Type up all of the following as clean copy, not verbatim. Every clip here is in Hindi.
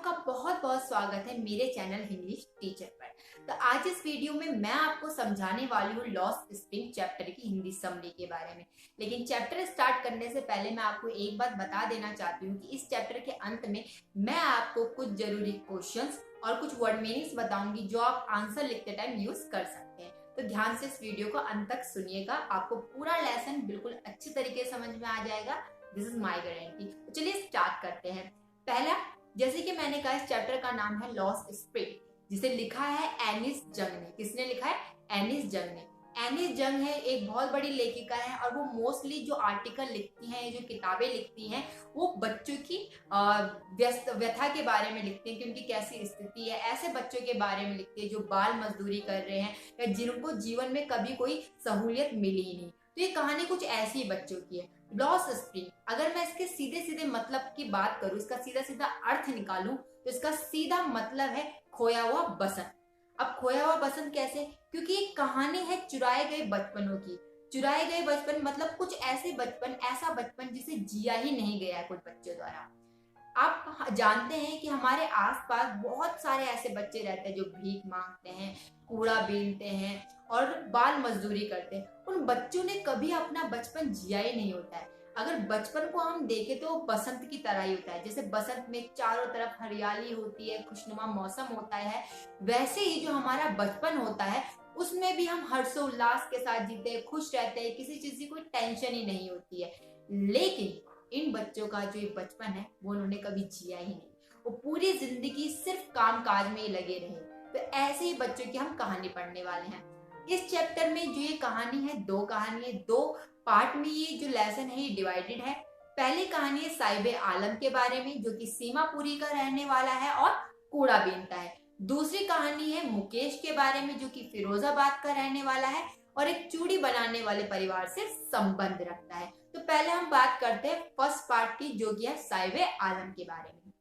आपका बहुत बहुत स्वागत है मेरे चैनल इंग्लिश टीचर पर। तो आज इस वीडियो में मैं आपको समझाने वाली हूँ लॉस्ट स्प्रिंग चैप्टर की हिंदी समरी के बारे में। लेकिन चैप्टर स्टार्ट करने से पहले मैं आपको एक बात बता देना चाहती हूँ कि इस चैप्टर के अंत में मैं आपको कुछ जरूरी क्वेश्चंस और कुछ वर्ड मीनिंग्स बताऊंगी जो आप आंसर लिखते टाइम यूज कर सकते हैं। तो ध्यान से इस वीडियो को अंत तक सुनिएगा, आपको पूरा लेसन बिल्कुल अच्छी तरीके से समझ में आ जाएगा। This is my guarantee. तो चलिए स्टार्ट करते हैं। पहला, जैसे कि मैंने कहा, इस चैप्टर का नाम है लॉस्ट स्प्रिंग, जिसे लिखा है एनिस जंग ने। किसने लिखा है? एनिस जंग ने। एनिस जंग है एक बहुत बड़ी लेखिका है और वो मोस्टली जो आर्टिकल लिखती हैं, जो किताबें लिखती हैं, वो बच्चों की व्यथा के बारे में लिखती हैं कि उनकी कैसी स्थिति है। ऐसे बच्चों के बारे में लिखती है जो बाल मजदूरी कर रहे हैं या जिनको जीवन में कभी कोई सहूलियत मिली ही नहीं। तो ये कहानी कुछ ऐसी ही बच्चों की है। लॉस्ट स्प्रिंग, अगर मैं इसके सीधे सीधे मतलब की बात करूं, इसका सीधा सीधा अर्थ निकालूं, तो इसका सीधा मतलब है खोया हुआ बसंत। अब खोया हुआ बसंत कैसे? क्योंकि ये कहानी है चुराए गए बचपनों की। चुराए गए बचपन मतलब कुछ ऐसे बचपन, ऐसा बचपन जिसे जिया ही नहीं गया है कुछ बच्चों द्वारा। आप जानते हैं कि हमारे आसपास बहुत सारे ऐसे बच्चे रहते हैं जो भीख मांगते हैं, कूड़ा बीनते हैं और बाल मजदूरी करते हैं। उन बच्चों ने कभी अपना बचपन जिया ही नहीं होता है। अगर बचपन को हम देखें तो बसंत की तरह ही होता है। जैसे बसंत में चारों तरफ हरियाली होती है, खुशनुमा मौसम होता है, वैसे ही जो हमारा बचपन होता है उसमें भी हम हर्षोल्लास के साथ जीते हैं, खुश रहते हैं, किसी चीज की कोई टेंशन ही नहीं होती है। लेकिन इन बच्चों का जो ये बचपन है वो उन्होंने कभी जिया ही नहीं। वो पूरी जिंदगी सिर्फ काम काज में ही लगे रहे। तो ऐसे ही बच्चों की हम कहानी पढ़ने वाले हैं। इस चैप्टर में जो ये कहानी है, दो कहानी है, दो पार्ट में ये जो लेसन है ये डिवाइडेड है। पहली कहानी है साहिब आलम के बारे में, जो कि सीमापुरी का रहने वाला है और कूड़ा बीनता है। दूसरी कहानी है मुकेश के बारे में, जो कि फिरोजाबाद का रहने वाला है और एक चूड़ी बनाने वाले परिवार से संबंध रखता है। तो पहले हम बात करते हैं फर्स्ट पार्ट की, जो कि है साहिब आलम के बारे में।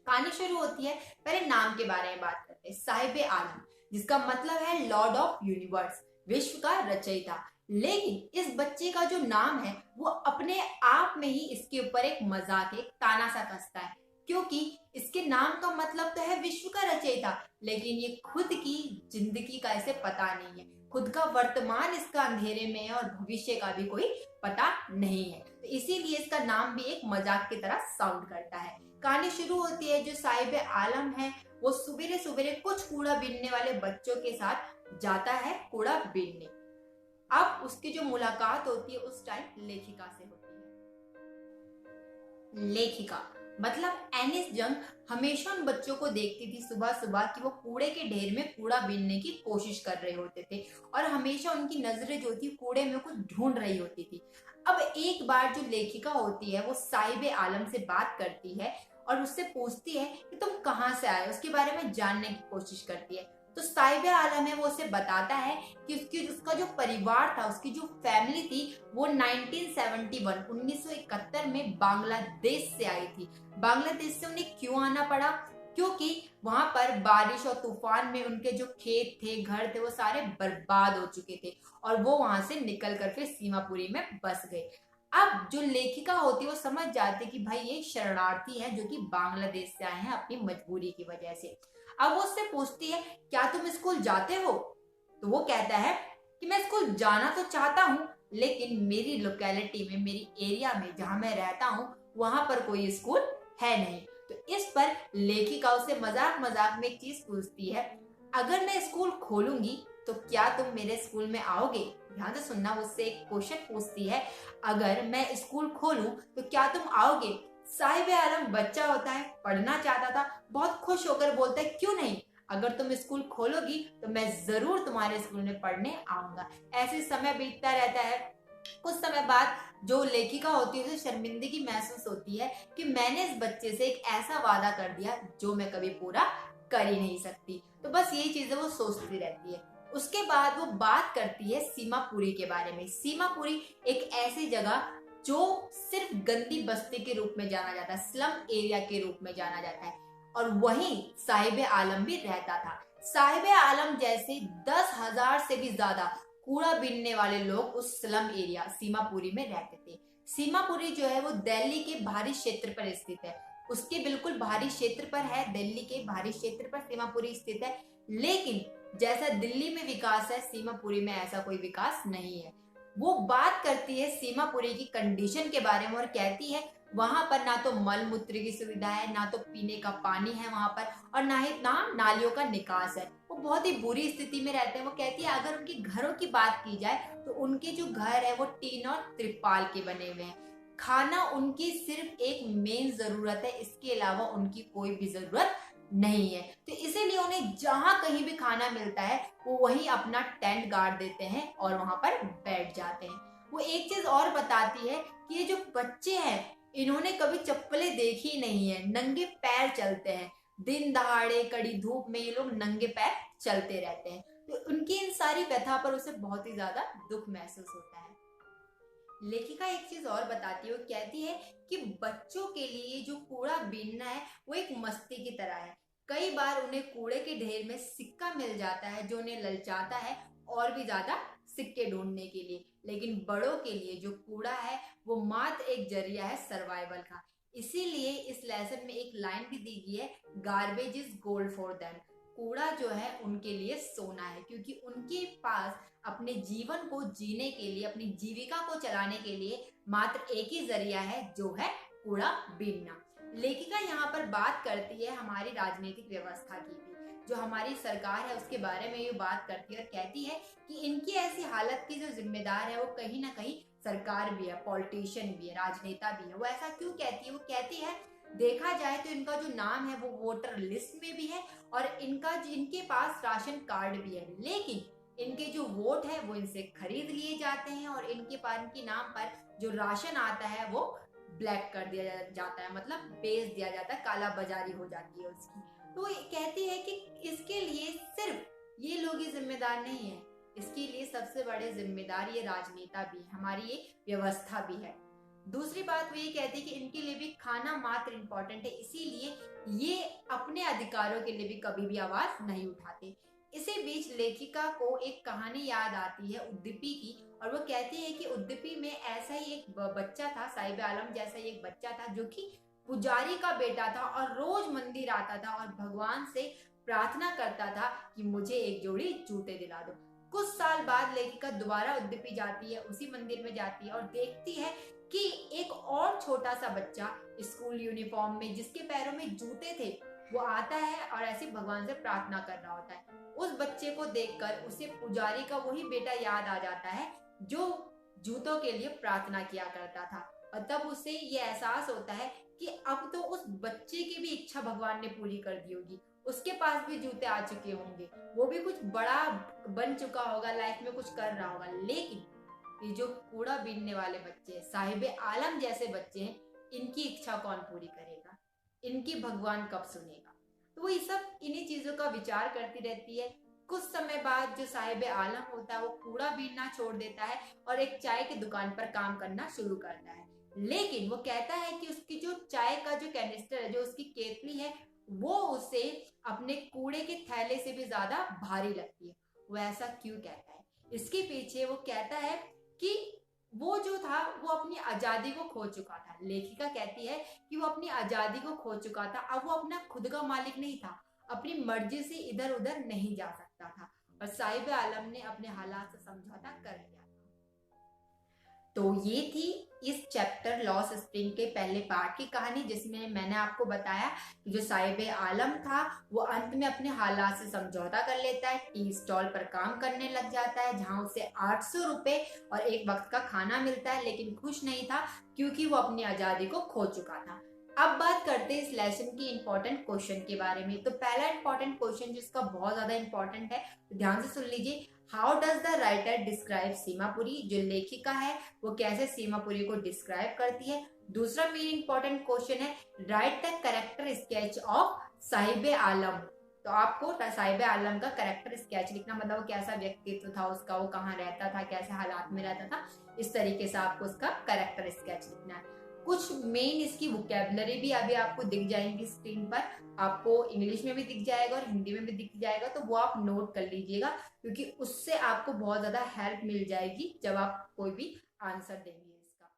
कहानी शुरू होती है, पहले नाम के बारे में बात करते हैं। साहिब आलम, जिसका मतलब है लॉर्ड ऑफ यूनिवर्स, विश्व का रचयिता। लेकिन इस बच्चे का जो नाम है वो अपने आप में ही इसके ऊपर एक मजाक, एक ताना सा कसता है, क्योंकि इसके नाम का मतलब तो है विश्व का रचयिता, लेकिन ये खुद की जिंदगी का इसे पता नहीं है। खुद का वर्तमान इसका अंधेरे में है और भविष्य का भी कोई पता नहीं है। तो इसीलिए इसका नाम भी एक मजाक की तरह साउंड करता है। कहानी शुरू होती है, जो साहिब आलम है वो सुबेरे सुबेरे कुछ कूड़ा बीनने वाले बच्चों के साथ जाता है कूड़ा बीनने। अब उसकी जो मुलाकात होती है उस टाइम लेखिका से होती है। लेखिका मतलब एनिस जंग हमेशा उन बच्चों को देखती थी सुबह सुबह कि वो कूड़े के ढेर में कूड़ा बीनने की कोशिश कर रहे होते थे और हमेशा उनकी नजरें जो थी कूड़े में कुछ ढूंढ रही होती थी। अब एक बार जो लेखिका होती है वो साहिब आलम से बात करती है और उससे पूछती है कि तुम कहाँ से आए, उसके बारे में जानने की कोशिश करती है। तो साहिब आलम है वो उसे बताता है कि उसका जो परिवार था, उसकी जो फैमिली थी, वो 1971 में बांग्लादेश से आई थी। बांग्लादेश से उन्हें क्यों आना पड़ा? क्योंकि वहां पर बारिश और तूफान में उनके जो खेत थे, घर थे, वो सारे बर्बाद हो चुके थे और वो वहां से निकल कर फिर सीमापुरी में बस गए। अब जो लेखिका होती है वो समझ जाती है कि भाई ये शरणार्थी है जो कि बांग्लादेश से आए हैं अपनी मजबूरी की वजह से। अब वो उससे पूछती है, क्या तुम स्कूल जाते हो? तो वो कहता है कि मैं स्कूल जाना तो चाहता हूँ, लेकिन मेरी लोकेलिटी में, मेरी एरिया में जहां मैं रहता हूँ, वहां पर कोई स्कूल है नहीं। तो इस पर लेखिका उसे मजाक मजाक में एक चीज पूछती है, अगर मैं स्कूल खोलूंगी तो क्या तुम मेरे स्कूल में आओगे? ध्यान से सुनना, उससे एक क्वेश्चन पूछती है, अगर मैं स्कूल खोलूं तो क्या तुम आओगे? साहिब आलम बच्चा होता है, पढ़ना चाहता था, बहुत खुश होकर बोलता है, क्यों नहीं, अगर तुम स्कूल खोलोगी तो मैं जरूर तुम्हारे स्कूल में पढ़ने आऊंगा। ऐसे समय बीतता रहता है। कुछ समय बाद जो लेखिका होती है उसे शर्मिंदगी महसूस होती है कि मैंने इस बच्चे से एक ऐसा वादा कर दिया जो मैं कभी पूरा कर ही नहीं सकती। तो बस यही चीजें वो सोचती रहती है। उसके बाद वो बात करती है सीमापुरी के बारे में। सीमापुरी एक ऐसी जगह जो सिर्फ गंदी बस्ती के रूप में जाना जाता है, स्लम एरिया के रूप में जाना जाता है, और वहीं साहिब आलम भी रहता था। साहिब आलम जैसे 10,000 से भी ज्यादा कूड़ा बीनने वाले लोग उस स्लम एरिया सीमापुरी में रहते थे। सीमापुरी जो है वो दिल्ली के बाहरी क्षेत्र पर स्थित है। उसके बिल्कुल बाहरी क्षेत्र पर है, दिल्ली के बाहरी क्षेत्र पर सीमापुरी स्थित है। लेकिन जैसा दिल्ली में विकास है, सीमापुरी में ऐसा कोई विकास नहीं है। वो बात करती है सीमापुरी की कंडीशन के बारे में और कहती है वहां पर ना तो मल मूत्र की सुविधा है, ना तो पीने का पानी है वहां पर, और ना ही ना नालियों का निकास है। वो बहुत ही बुरी स्थिति में रहते हैं। वो कहती है अगर उनके घरों की बात की जाए तो उनके जो घर है वो टीन और त्रिपाल के बने हुए हैं। खाना उनकी सिर्फ एक मेन जरूरत है, इसके अलावा उनकी कोई भी जरूरत नहीं है। तो इसीलिए उन्हें जहां कहीं भी खाना मिलता है वो वहीं अपना टेंट गाड़ देते हैं और वहां पर बैठ जाते हैं। वो एक चीज और बताती है कि ये जो बच्चे हैं इन्होंने कभी चप्पलें देखी नहीं है, नंगे पैर चलते हैं। दिन दहाड़े कड़ी धूप में ये लोग नंगे पैर चलते रहते हैं। तो उनकी इन सारी व्यथा पर उसे बहुत ही ज्यादा दुख महसूस होता है। लेखिका एक चीज और बताती है, वो कहती है कि बच्चों के लिए जो कूड़ा बीनना है वो एक मस्ती की तरह है। कई बार उन्हें कूड़े के ढेर में सिक्का मिल जाता है जो उन्हें ललचाता है और भी ज्यादा सिक्के ढूंढने के लिए। लेकिन बड़ों के लिए जो कूड़ा है वो मात्र एक जरिया है सर्वाइवल का। इसीलिए इस लेसन में एक लाइन भी दी गई है, garbage is gold for them. कूड़ा जो है उनके लिए सोना है, क्योंकि उनके पास अपने जीवन को जीने के लिए, अपनी जीविका को चलाने के लिए मात्र एक ही जरिया है जो है कूड़ा बीनना। लेखिका यहाँ पर बात करती है हमारी राजनीतिक व्यवस्था की भी, जो हमारी सरकार है उसके बारे में ये बात करती है और कहती है कि इनकी ऐसी हालत की जो जिम्मेदार है वो कहीं ना कहीं सरकार भी है, पॉलिटिशियन भी है, राजनेता भी है। वो ऐसा क्यों कहती है? वो कहती है देखा जाए तो इनका जो नाम है वो वोटर लिस्ट में भी है और इनके पास राशन कार्ड भी है, लेकिन इनके जो वोट है वो इनसे खरीद लिए जाते हैं और इनके नाम पर जो राशन आता है वो ब्लैक कर दिया जाता है, मतलब बेच दिया जाता है, काला बाजारी हो जाती है उसकी। तो कहती है कि इसके लिए सिर्फ ये लोग ही जिम्मेदार नहीं है, इसके लिए सबसे बड़े जिम्मेदार ये राजनेता भी है, हमारी ये व्यवस्था भी है। दूसरी बात वो ये कहती है कि इनके लिए भी खाना मात्र इम्पोर्टेंट है, इसीलिए ये अपने अधिकारों के लिए भी कभी भी आवाज नहीं उठाते। इसी बीच लेखिका को एक कहानी याद आती है उद्दीपी की, और वो कहती है कि उद्दीपी में ऐसा ही एक बच्चा था, साहिब आलम जैसा ही एक बच्चा था जो कि पुजारी का बेटा था और रोज मंदिर आता था और भगवान से प्रार्थना करता था कि मुझे एक जोड़ी जूते दिला दो। कुछ साल बाद लेखिका दोबारा उद्दीपी जाती है, उसी मंदिर में जाती है और देखती है कि एक और छोटा सा बच्चा स्कूल यूनिफॉर्म में जिसके पैरों में जूते थे वो आता है और ऐसे भगवान से प्रार्थना कर रहा होता है। उस बच्चे को देखकर उसे पुजारी का वही बेटा याद आ जाता है जो जूतों के लिए प्रार्थना किया करता था, और तब उसे ये एहसास होता है कि अब तो उस बच्चे की भी इच्छा भगवान ने पूरी कर दी होगी, उसके पास भी जूते आ चुके होंगे, वो भी कुछ बड़ा बन चुका होगा, लाइफ में कुछ कर रहा होगा। लेकिन ये जो कूड़ा बीनने वाले बच्चे, साहिब आलम जैसे बच्चे हैं, इनकी इच्छा कौन पूरी करेगा, इनकी भगवान कब सुनेगा? तो वो ये सब इन्हीं चीजों का विचार करती रहती है। कुछ समय बाद जो साहिब आलम होता है वो कूड़ा बीनना छोड़ देता है और एक चाय की दुकान पर काम करना शुरू करता है। लेकिन वो कहता है कि उसकी जो चाय का जो कैनिस्टर है, जो उसकी केतली है, वो उसे अपने कूड़े के थैले से भी ज्यादा भारी लगती है। वो ऐसा क्यों कहता है? इसके पीछे वो कहता है कि वो जो था वो अपनी आजादी को खो चुका था। लेखिका कहती है कि वो अपनी आजादी को खो चुका था, अब वो अपना खुद का मालिक नहीं था, अपनी मर्जी से इधर उधर नहीं जा सकता था और साहिब आलम ने अपने हालात से समझौता कर लिया। तो ये थी इस चैप्टर लॉस स्प्रिंग के पहले पार्ट की कहानी, जिसमें मैंने आपको बताया कि जो साहिब आलम था वो अंत में अपने हालात से समझौता कर लेता है, टी स्टॉल पर काम करने लग जाता है जहां उसे 800 रुपए और एक वक्त का खाना मिलता है, लेकिन खुश नहीं था क्योंकि वो अपनी आजादी को खो चुका था। अब बात करते हैं इस लेसन की इंपॉर्टेंट क्वेश्चन के बारे में। तो पहला इंपॉर्टेंट क्वेश्चन जिसका बहुत ज्यादा इंपॉर्टेंट है, तो ध्यान से सुन लीजिए। How does the writer describe Seemapuri? जो लेखिका है वो कैसे सीमापुरी को डिस्क्राइब करती है। दूसरा मेन इंपॉर्टेंट क्वेश्चन है, write the character sketch of Sahib Alam. तो आपको साहिब आलम का कैरेक्टर स्केच लिखना, मतलब वो कैसा व्यक्तित्व था उसका, वो कहाँ रहता था, कैसे हालात में रहता था, इस तरीके से आपको उसका कैरेक्टर स्केच लिखना है। कुछ मेन इसकी वोकैबुलरी भी अभी आपको दिख जाएंगी स्क्रीन पर, आपको इंग्लिश में भी दिख जाएगा और हिंदी में भी दिख जाएगा, तो वो आप नोट कर लीजिएगा क्योंकि उससे आपको बहुत ज्यादा हेल्प मिल जाएगी जब आप कोई भी आंसर देंगे इसका।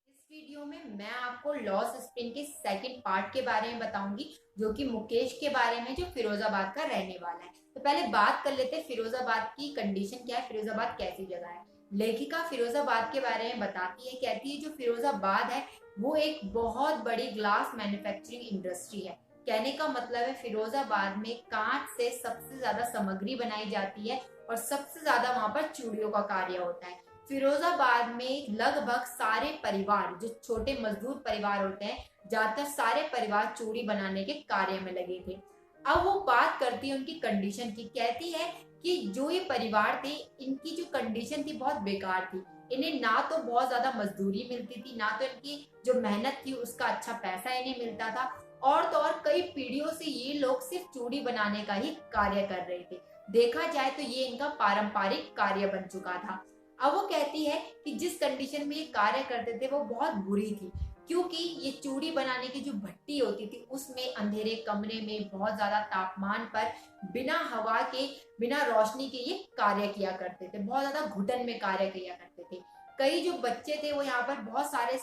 इस वीडियो वीडियो में मैं आपको लॉस स्पिन के सेकंड पार्ट के बारे में बताऊंगी, जो कि मुकेश के बारे में, जो फिरोजाबाद का रहने वाला है। तो पहले बात कर लेते हैं फिरोजाबाद की कंडीशन क्या है, फिरोजाबाद कैसी जगह है। लेखिका फिरोजाबाद के बारे में बताती है, कहती है जो फिरोजाबाद है वो एक बहुत बड़ी ग्लास मैन्युफैक्चरिंग इंडस्ट्री है। कहने का मतलब है फिरोजाबाद में कांच से सबसे ज्यादा सामग्री बनाई जाती है और सबसे ज्यादा वहां पर चूड़ियों का कार्य होता है। फिरोजाबाद में लगभग सारे परिवार, जो छोटे मजदूर परिवार होते हैं, ज्यादातर सारे परिवार चूड़ी बनाने के कार्य में लगे थे। अब वो बात करती है उनकी कंडीशन की, कहती है कि जो ये परिवार थे इनकी जो कंडीशन थी बहुत बेकार थी। इन्हें ना तो बहुत ज्यादा मजदूरी मिलती थी, ना तो इनकी जो मेहनत थी उसका अच्छा पैसा इन्हें मिलता था, और तो और कई पीढ़ियों से ये लोग सिर्फ चूड़ी बनाने का ही कार्य कर रहे थे। देखा जाए तो ये इनका पारंपरिक कार्य बन चुका था। अब वो कहती है कि जिस कंडीशन में ये कार्य करते थे वो बहुत बुरी थी, क्योंकि ये चूड़ी बनाने की जो भट्टी होती थी उसमें अंधेरे कमरे में बहुत ज्यादा तापमान पर बिना हवा के, बिना रोशनी के ये कार्य किया करते थे, बहुत ज्यादा घुटन में कार्य किया करते थे। कई जो बच्चे थे वो यहाँ पर बहुत सारे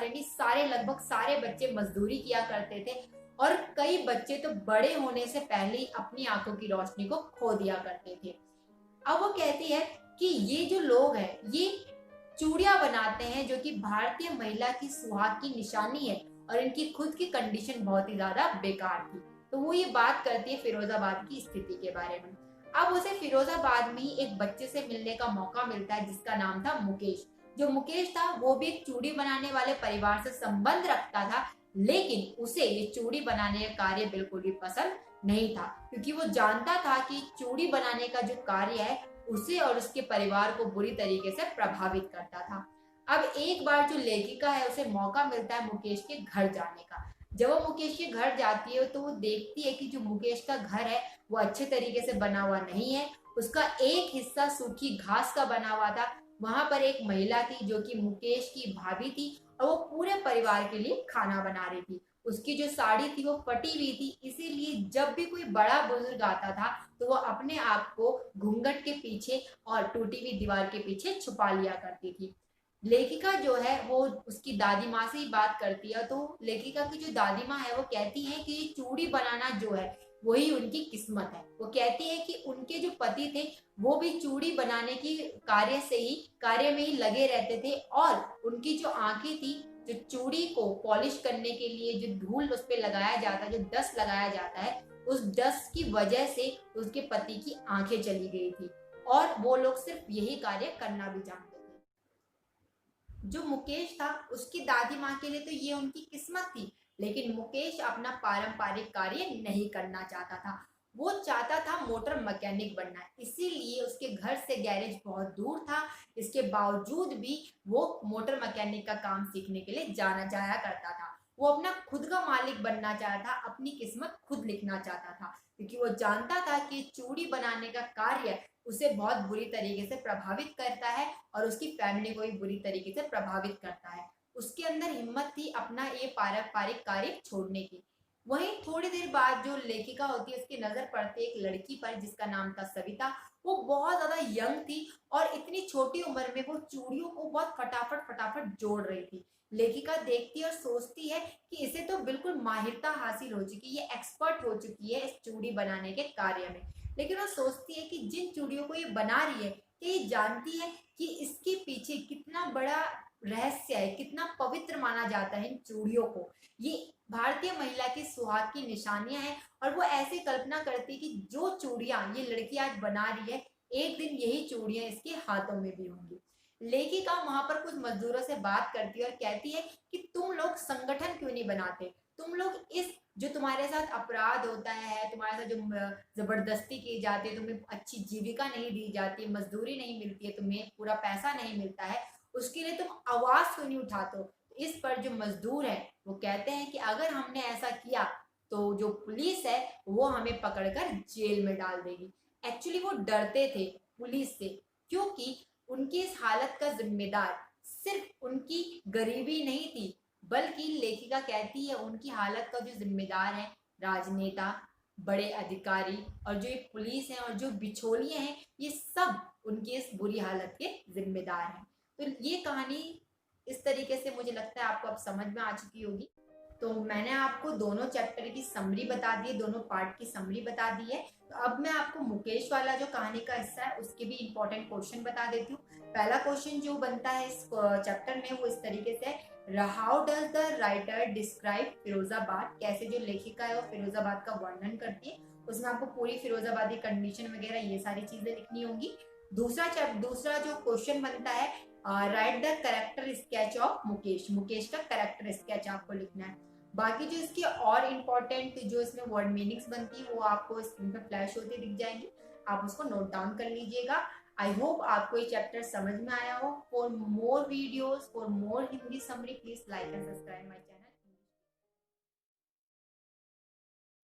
नहीं, सारे लगभग सारे बच्चे मजदूरी किया करते थे, और कई बच्चे तो बड़े होने से पहले ही अपनी आंखों की रोशनी को खो दिया करते थे। अब वो कहती है कि ये जो लोग हैं ये चूड़ियां बनाते हैं जो कि भारतीय महिला की सुहाग की निशानी है, और इनकी खुद की कंडीशन बहुत ही ज्यादा बेकार थी। तो वो ये बात करती है फिरोजाबाद की स्थिति के बारे में। अब उसे फिरोजाबाद में ही एक बच्चे से मिलने का मौका मिलता है जिसका नाम था मुकेश। जो मुकेश था वो भी एक चूड़ी बनाने वाले परिवार से संबंध रखता था, लेकिन उसे ये चूड़ी बनाने का कार्य बिल्कुल भी पसंद नहीं था, क्योंकि वो जानता था कि चूड़ी बनाने का जो कार्य है उसे और उसके परिवार को बुरी तरीके से प्रभावित करता था। अब एक बार जो लेखिका है उसे मौका मिलता है मुकेश के घर जाने का। जब वो मुकेश के घर जाती है तो वो देखती है कि जो मुकेश का घर है वो अच्छे तरीके से बना हुआ नहीं है। उसका एक हिस्सा सूखी घास का बना हुआ था। वहां पर एक महिला थी जो कि मुकेश की भाभी थी, और वो पूरे परिवार के लिए खाना बना रही थी। उसकी जो साड़ी थी वो फटी हुई थी, इसीलिए जब भी कोई बड़ा बुजुर्ग आता था तो वो अपने आप को घूंघट के पीछे और टूटी हुई दीवार के पीछे छुपा लिया करती थी। लेखिका जो है वो उसकी दादी माँ से ही बात करती है, तो लेखिका की जो दादी माँ है वो कहती है कि ये चूड़ी बनाना जो है वही उनकी किस्मत है। वो कहती है कि उनके जो पति थे वो भी चूड़ी बनाने की कार्य में ही लगे रहते थे, और उनकी जो आंखें थी, जो चूड़ी को पॉलिश करने के लिए जो धूल उस पे लगाया जाता है, जो डस्ट लगाया जाता है, उस डस्ट की वजह से उसके पति की आंखें चली गई थी, और वो लोग सिर्फ यही कार्य करना भी जानते थे। जो मुकेश था उसकी दादी माँ के लिए तो ये उनकी किस्मत थी, लेकिन मुकेश अपना पारंपरिक कार्य नहीं करना चाहता था। वो चाहता था मोटर मैकेनिक बनना, इसीलिए उसके घर से गैरेज बहुत दूर था। इसके बावजूद भी वो मोटर मैकेनिक का काम सीखने के लिए जाना जाया करता था। वो अपना खुद का मालिक बनना चाहता था, अपनी किस्मत खुद लिखना चाहता था, क्योंकि वो जानता था कि चूड़ी बनाने का कार्य उसे बहुत बुरी तरीके से प्रभावित करता है और उसकी फैमिली को भी बुरी तरीके से प्रभावित करता है। उसके अंदर हिम्मत थी अपना ये पारंपरिक कार्य छोड़ने की। वहीं थोड़ी देर बाद जो लेखिका होती है उसकी नजर पड़ती है एक लड़की पर जिसका नाम था सविता। वो बहुत ज्यादा यंग थी और इतनी छोटी उम्र में वो चूड़ियों को बहुत फटाफट फटाफट जोड़ रही थी। लेखिका देखती है और सोचती है कि इसे तो बिल्कुल माहिरता हासिल हो चुकी है, ये एक्सपर्ट हो चुकी है इस चूड़ी बनाने के कार्य में। लेकिन वो सोचती है कि जिन चूड़ियों को ये बना रही है, क्या ये जानती है कि इसके पीछे कितना बड़ा रहस्य है, कितना पवित्र माना जाता है इन चूड़ियों को। ये भारतीय महिला की सुहाग की निशानियां हैं, और वो ऐसे कल्पना करती है कि जो चूड़ियां ये लड़की आज बना रही है, एक दिन यही चूड़ियां इसके हाथों में भी होंगी। लेखिका वहां पर कुछ मजदूरों से बात करती है और कहती है कि तुम लोग संगठन क्यों नहीं बनाते, तुम लोग इस जो तुम्हारे साथ अपराध होता है, तुम्हारे साथ जो जबरदस्ती की जाती है, तुम्हें अच्छी जीविका नहीं दी जाती, मजदूरी नहीं मिलती है, तुम्हें पूरा पैसा नहीं मिलता है, उसके लिए तुम आवाज क्यों नहीं उठाते हो। इस पर जो मजदूर है वो कहते हैं कि अगर हमने ऐसा किया तो जो पुलिस है वो हमें पकड़कर जेल में डाल देगी। एक्चुअली वो डरते थे पुलिस से, क्योंकि उनकी इस हालत का जिम्मेदार सिर्फ उनकी गरीबी नहीं थी, बल्कि लेखिका कहती है उनकी हालत का जो जिम्मेदार है राजनेता, बड़े अधिकारी, और जो ये पुलिस है और जो बिचौलिए हैं, ये सब उनकी इस बुरी हालत के जिम्मेदार हैं। तो ये कहानी इस तरीके से मुझे लगता है आपको अब समझ में आ चुकी होगी। तो मैंने आपको दोनों चैप्टर की समरी बता दी है, दोनों पार्ट की समरी बता दी है। तो अब मैं आपको मुकेश वाला जो कहानी का हिस्सा है उसके भी इंपॉर्टेंट क्वेश्चन बता देती हूँ। पहला क्वेश्चन जो बनता है इस चैप्टर में वो इस तरीके से है, how does the writer describe Firozabad, कैसे जो लेखिका है वो फिरोजाबाद का वर्णन करती है। उसमें आपको पूरी फिरोजाबादी कंडीशन वगैरह ये सारी चीजें लिखनी होंगी। दूसरा जो क्वेश्चन बनता है, write the character sketch of Mukesh, Mukesh का कैरेक्टर स्केच आपको लिखना है। बाकी जो इसकी और इम्पोर्टेंट जो इसमें वर्ड मीनिंग्स बनती है वो आपको स्क्रीन पर फ्लैश होते दिख जाएंगी, आप उसको नोट डाउन कर लीजिएगा। आई होप आपको ये चैप्टर समझ में आया हो। For more videos, for more Hindi summary, please like and subscribe my channel.